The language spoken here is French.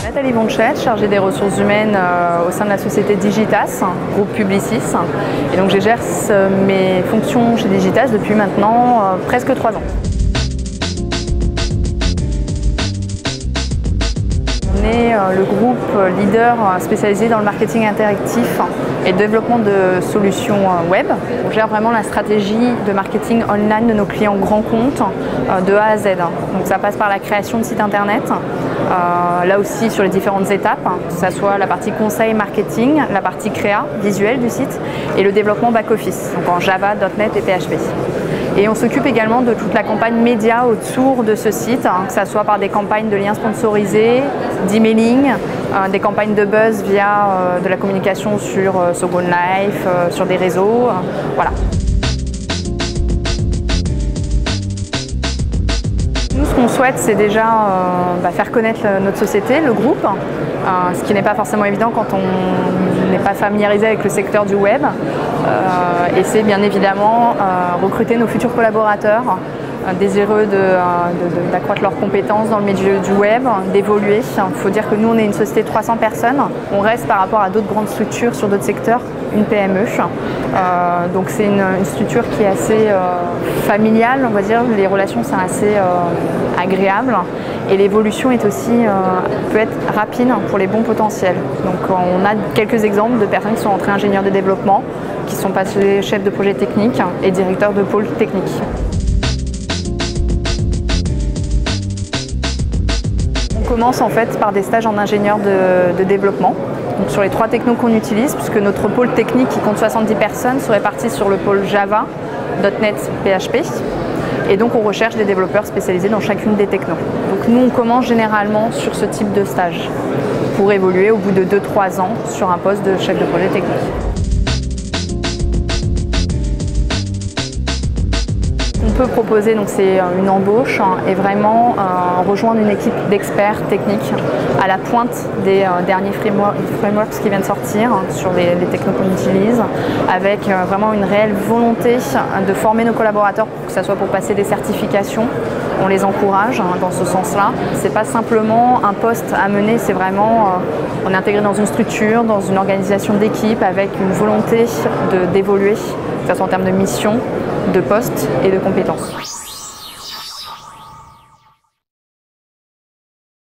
Nathalie Bonchette, chargée des ressources humaines au sein de la société Digitas, groupe Publicis. Et donc j'exerce mes fonctions chez Digitas depuis maintenant presque 3 ans. On est le groupe leader spécialisé dans le marketing interactif et le développement de solutions web. On gère vraiment la stratégie de marketing online de nos clients grands comptes de A à Z. Donc ça passe par la création de sites internet, là aussi sur les différentes étapes, que ce soit la partie conseil marketing, la partie créa visuelle du site et le développement back-office, donc en Java, .NET et PHP. Et on s'occupe également de toute la campagne média autour de ce site, que ce soit par des campagnes de liens sponsorisés, d'emailing, des campagnes de buzz via de la communication sur Second Life, sur des réseaux, voilà. Nous, ce qu'on souhaite, c'est déjà faire connaître notre société, le groupe, ce qui n'est pas forcément évident quand on n'est pas familiarisé avec le secteur du web. Et c'est bien évidemment recruter nos futurs collaborateurs, désireux d'accroître leurs compétences dans le milieu du web, d'évoluer. Il faut dire que nous, on est une société de 300 personnes. On reste par rapport à d'autres grandes structures sur d'autres secteurs, une PME. Donc c'est une structure qui est assez familiale, on va dire. Les relations sont assez agréables. Et l'évolution est aussi, peut être rapide pour les bons potentiels. Donc on a quelques exemples de personnes qui sont entrées ingénieurs de développement, qui sont passés chefs de projet technique et directeurs de pôle technique. On commence en fait par des stages en ingénieur de développement. Donc sur les 3 technos qu'on utilise, puisque notre pôle technique qui compte 70 personnes se répartit sur le pôle Java, .NET, PHP. Et donc on recherche des développeurs spécialisés dans chacune des technos. Donc nous on commence généralement sur ce type de stage pour évoluer au bout de 2-3 ans sur un poste de chef de projet technique. On peut proposer, donc c'est une embauche et vraiment rejoindre une équipe d'experts techniques à la pointe des derniers frameworks qui viennent sortir sur les technos qu'on utilise, avec vraiment une réelle volonté de former nos collaborateurs, que ce soit pour passer des certifications. On les encourage dans ce sens-là. C'est pas simplement un poste à mener, c'est vraiment on est intégré dans une structure, dans une organisation d'équipe avec une volonté d'évoluer, que ce soit en termes de mission, de poste et de compétences.